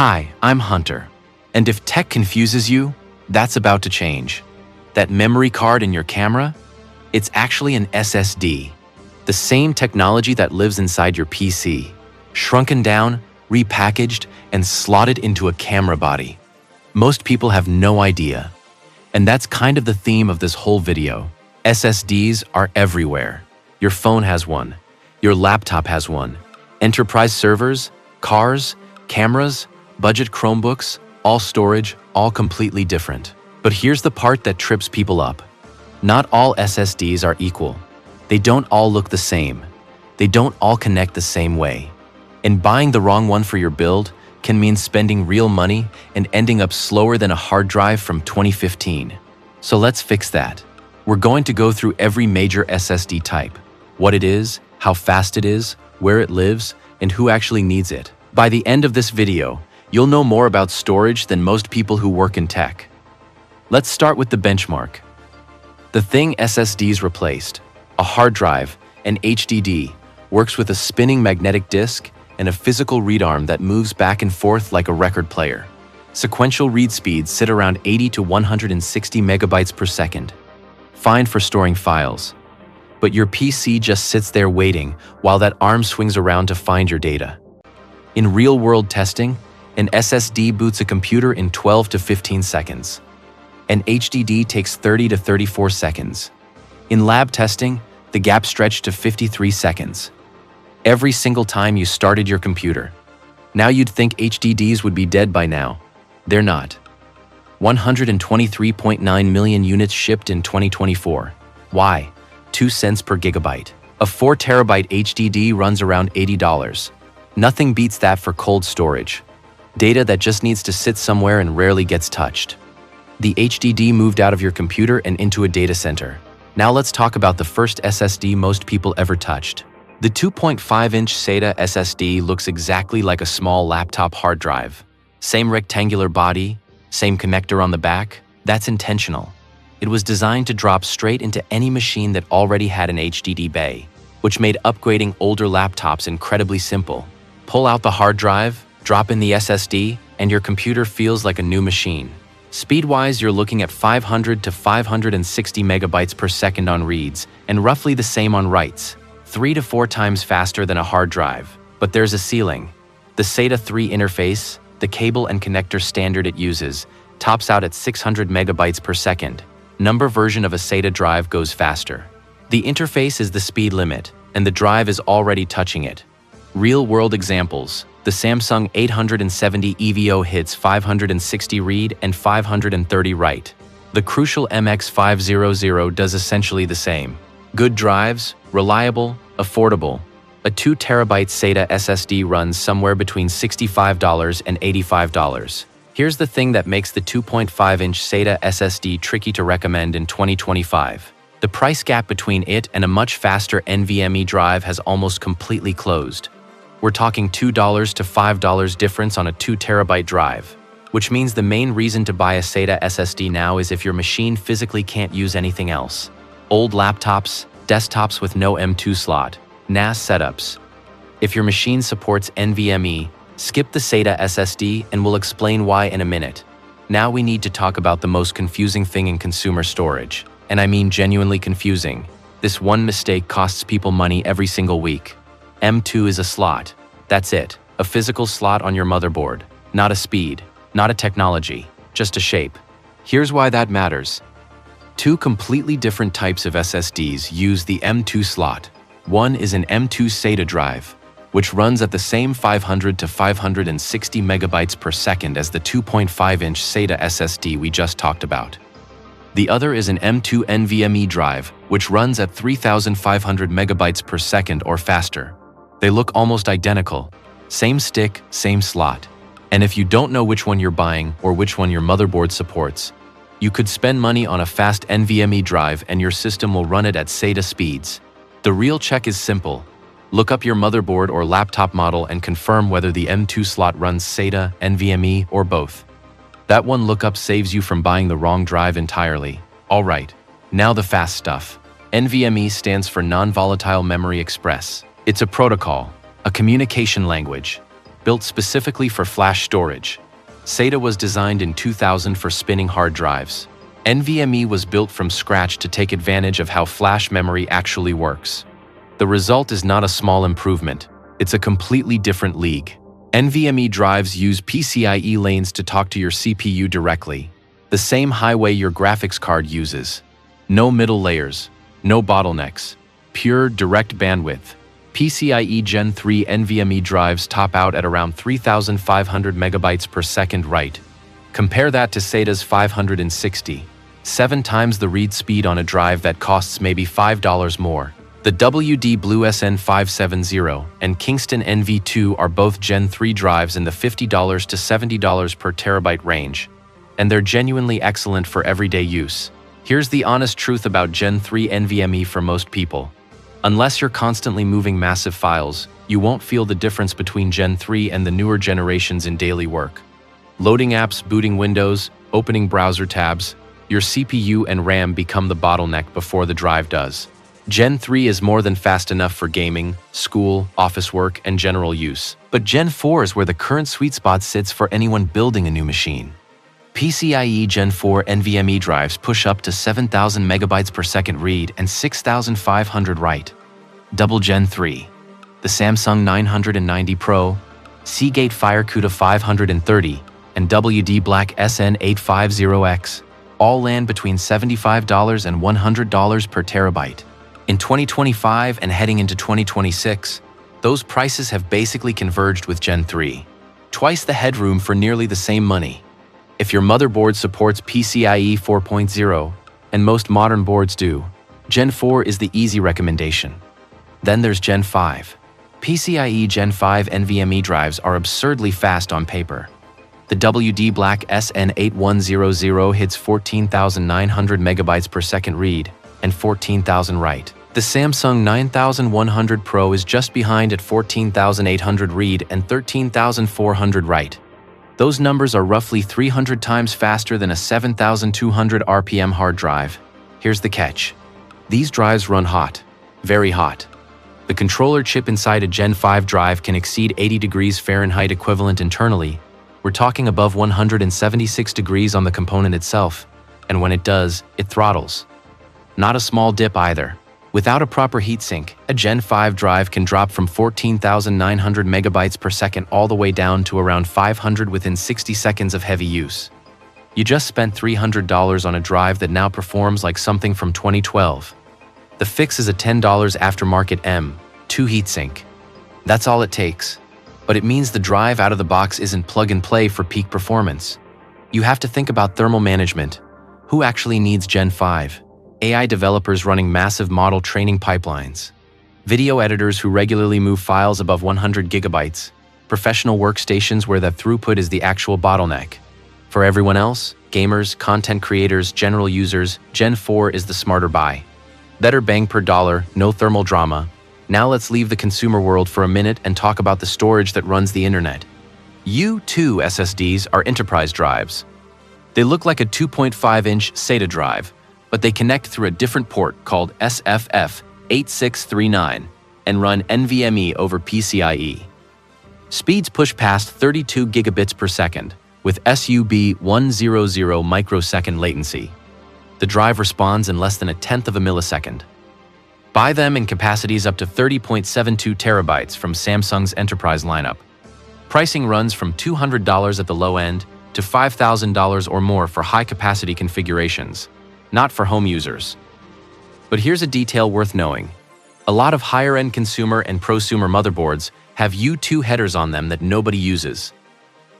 Hi, I'm Hunter. And if tech confuses you, that's about to change. That memory card in your camera? It's actually an SSD. The same technology that lives inside your PC. Shrunken down, repackaged, and slotted into a camera body. Most people have no idea. And that's kind of the theme of this whole video. SSDs are everywhere. Your phone has one. Your laptop has one. Enterprise servers, cars, cameras, budget Chromebooks, all storage, all completely different. But here's the part that trips people up. Not all SSDs are equal. They don't all look the same. They don't all connect the same way. And buying the wrong one for your build can mean spending real money and ending up slower than a hard drive from 2015. So let's fix that. We're going to go through every major SSD type, what it is, how fast it is, where it lives, and who actually needs it. By the end of this video, you'll know more about storage than most people who work in tech. Let's start with the benchmark. The thing SSDs replaced, a hard drive, an HDD, works with a spinning magnetic disk and a physical read arm that moves back and forth like a record player. Sequential read speeds sit around 80 to 160 megabytes per second. Fine for storing files. But your PC just sits there waiting while that arm swings around to find your data. In real-world testing, an SSD boots a computer in 12 to 15 seconds. An HDD takes 30 to 34 seconds. In lab testing, the gap stretched to 53 seconds. Every single time you started your computer. Now you'd think HDDs would be dead by now. They're not. 123.9 million units shipped in 2024. Why? 2 cents per gigabyte. A 4 terabyte HDD runs around $80. Nothing beats that for cold storage. Data that just needs to sit somewhere and rarely gets touched. The HDD moved out of your computer and into a data center. Now let's talk about the first SSD most people ever touched. The 2.5-inch SATA SSD looks exactly like a small laptop hard drive. Same rectangular body, same connector on the back. That's intentional. It was designed to drop straight into any machine that already had an HDD bay, which made upgrading older laptops incredibly simple. Pull out the hard drive, drop in the SSD, and your computer feels like a new machine. Speed-wise, you're looking at 500 to 560 megabytes per second on reads, and roughly the same on writes, 3 to 4 times faster than a hard drive. But there's a ceiling. The SATA 3 interface, the cable and connector standard it uses, tops out at 600 megabytes per second. Number version of a SATA drive goes faster. The interface is the speed limit, and the drive is already touching it. Real-world examples. The Samsung 870 EVO hits 560 read and 530 write. The Crucial MX500 does essentially the same. Good drives, reliable, affordable. A 2 terabyte SATA SSD runs somewhere between $65 and $85. Here's the thing that makes the 2.5-inch SATA SSD tricky to recommend in 2025. The price gap between it and a much faster NVMe drive has almost completely closed. We're talking $2 to $5 difference on a 2 terabyte drive, which means the main reason to buy a SATA SSD now is if your machine physically can't use anything else. Old laptops, desktops with no M2 slot, NAS setups. If your machine supports NVMe, skip the SATA SSD and we'll explain why in a minute. Now we need to talk about the most confusing thing in consumer storage. And I mean genuinely confusing. This one mistake costs people money every single week. M2 is a slot. That's it. A physical slot on your motherboard. Not a speed. Not a technology. Just a shape. Here's why that matters. 2 completely different types of SSDs use the M2 slot. One is an M2 SATA drive, which runs at the same 500 to 560 megabytes per second as the 2.5-inch SATA SSD we just talked about. The other is an M2 NVMe drive, which runs at 3,500 megabytes per second or faster. They look almost identical. Same stick, same slot. And if you don't know which one you're buying or which one your motherboard supports, you could spend money on a fast NVMe drive and your system will run it at SATA speeds. The real check is simple. Look up your motherboard or laptop model and confirm whether the M2 slot runs SATA, NVMe, or both. That one lookup saves you from buying the wrong drive entirely. Alright, now the fast stuff. NVMe stands for Non-Volatile Memory Express. It's a protocol, a communication language. built specifically for flash storage. SATA was designed in 2000 for spinning hard drives. NVMe was built from scratch to take advantage of how flash memory actually works. The result is not a small improvement. It's a completely different league. NVMe drives use PCIe lanes to talk to your CPU directly, the same highway your graphics card uses. No middle layers, no bottlenecks, pure direct bandwidth. PCIe Gen 3 NVMe drives top out at around 3,500 megabytes per second write. Compare that to SATA's 560, 7 times the read speed on a drive that costs maybe $5 more. The WD Blue SN570 and Kingston NV2 are both Gen 3 drives in the $50 to $70 per terabyte range, and they're genuinely excellent for everyday use. Here's the honest truth about Gen 3 NVMe for most people. Unless you're constantly moving massive files, you won't feel the difference between Gen 3 and the newer generations in daily work. Loading apps, booting Windows, opening browser tabs, your CPU and RAM become the bottleneck before the drive does. Gen 3 is more than fast enough for gaming, school, office work, and general use. But Gen 4 is where the current sweet spot sits for anyone building a new machine. PCIe Gen 4 NVMe drives push up to 7,000 megabytes per second read and 6,500 write. Double Gen 3. The Samsung 990 Pro, Seagate FireCuda 530, and WD Black SN850X all land between $75 and $100 per terabyte. In 2025 and heading into 2026, those prices have basically converged with Gen 3. Twice the headroom for nearly the same money. If your motherboard supports PCIe 4.0, and most modern boards do, Gen 4 is the easy recommendation. Then there's Gen 5. PCIe Gen 5 NVMe drives are absurdly fast on paper. The WD Black SN8100 hits 14,900 megabytes per second read and 14,000 write. The Samsung 9100 Pro is just behind at 14,800 read and 13,400 write. Those numbers are roughly 300 times faster than a 7,200 RPM hard drive. Here's the catch. These drives run hot, very hot. The controller chip inside a Gen 5 drive can exceed 80 degrees Fahrenheit equivalent internally. We're talking above 176 degrees on the component itself, and when it does, it throttles. Not a small dip either. Without a proper heatsink, a Gen 5 drive can drop from 14,900 megabytes per second all the way down to around 500 within 60 seconds of heavy use. You just spent $300 on a drive that now performs like something from 2012. The fix is a $10 aftermarket M.2 heatsink. That's all it takes. But it means the drive out of the box isn't plug and play for peak performance. You have to think about thermal management. Who actually needs Gen 5? AI developers running massive model training pipelines. Video editors who regularly move files above 100 gigabytes. Professional workstations where the throughput is the actual bottleneck. For everyone else, gamers, content creators, general users, Gen 4 is the smarter buy. Better bang per dollar, no thermal drama. Now let's leave the consumer world for a minute and talk about the storage that runs the internet. U2 SSDs are enterprise drives. They look like a 2.5-inch SATA drive, but they connect through a different port called SFF8639 and run NVMe over PCIe. Speeds push past 32 gigabits per second with SUB 100 microsecond latency. The drive responds in less than a tenth of a millisecond. Buy them in capacities up to 30.72 terabytes from Samsung's enterprise lineup. Pricing runs from $200 at the low end to $5,000 or more for high-capacity configurations, not for home users. But here's a detail worth knowing. A lot of higher-end consumer and prosumer motherboards have U2 headers on them that nobody uses.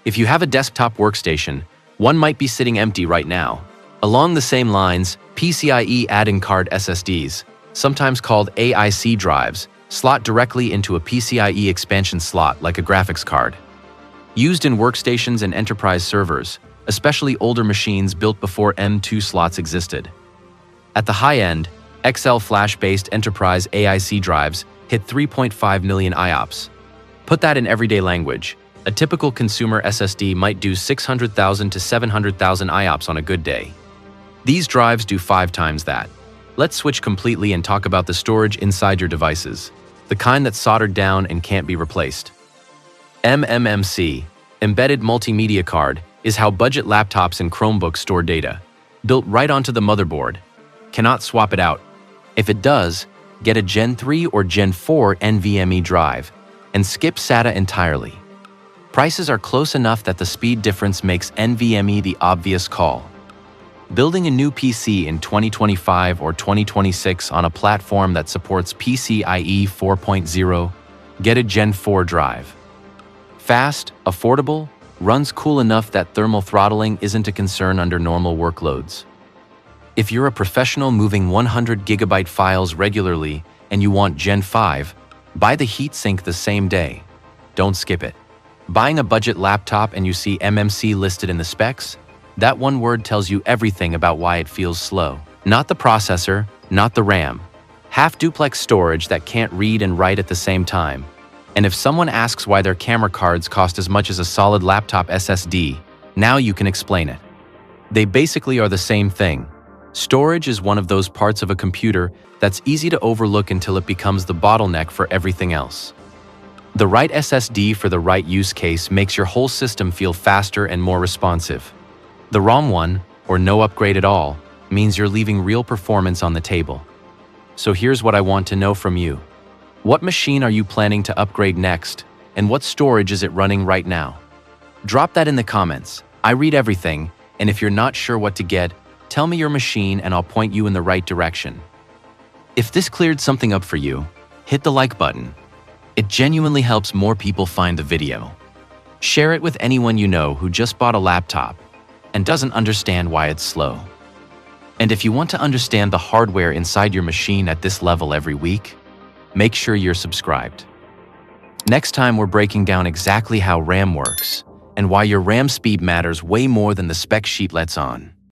If you have a desktop workstation, one might be sitting empty right now. Along the same lines, PCIe add-in card SSDs, sometimes called AIC drives, slot directly into a PCIe expansion slot like a graphics card. Used in workstations and enterprise servers, especially older machines built before M.2 slots existed. At the high end, XL flash-based enterprise AIC drives hit 3.5 million IOPS. Put that in everyday language. A typical consumer SSD might do 600,000 to 700,000 IOPS on a good day. These drives do 5 times that. Let's switch completely and talk about the storage inside your devices, the kind that's soldered down and can't be replaced. MMMC, Embedded Multimedia Card, is how budget laptops and Chromebooks store data, built right onto the motherboard. Cannot swap it out. If it does, get a Gen 3 or Gen 4 NVMe drive and skip SATA entirely. Prices are close enough that the speed difference makes NVMe the obvious call. Building a new PC in 2025 or 2026 on a platform that supports PCIe 4.0, get a Gen 4 drive. Fast, affordable, runs cool enough that thermal throttling isn't a concern under normal workloads. If you're a professional moving 100 GB files regularly and you want Gen 5, buy the heatsink the same day. Don't skip it. Buying a budget laptop and you see MMC listed in the specs? That one word tells you everything about why it feels slow. Not the processor, not the RAM. Half-duplex storage that can't read and write at the same time. And if someone asks why their camera cards cost as much as a solid laptop SSD, now you can explain it. They basically are the same thing. Storage is one of those parts of a computer that's easy to overlook until it becomes the bottleneck for everything else. The right SSD for the right use case makes your whole system feel faster and more responsive. The wrong one, or no upgrade at all, means you're leaving real performance on the table. So here's what I want to know from you. What machine are you planning to upgrade next, and what storage is it running right now? Drop that in the comments. I read everything, and if you're not sure what to get, tell me your machine and I'll point you in the right direction. If this cleared something up for you, hit the like button. It genuinely helps more people find the video. Share it with anyone you know who just bought a laptop and doesn't understand why it's slow. And if you want to understand the hardware inside your machine at this level every week, make sure you're subscribed. Next time we're breaking down exactly how RAM works and why your RAM speed matters way more than the spec sheet lets on.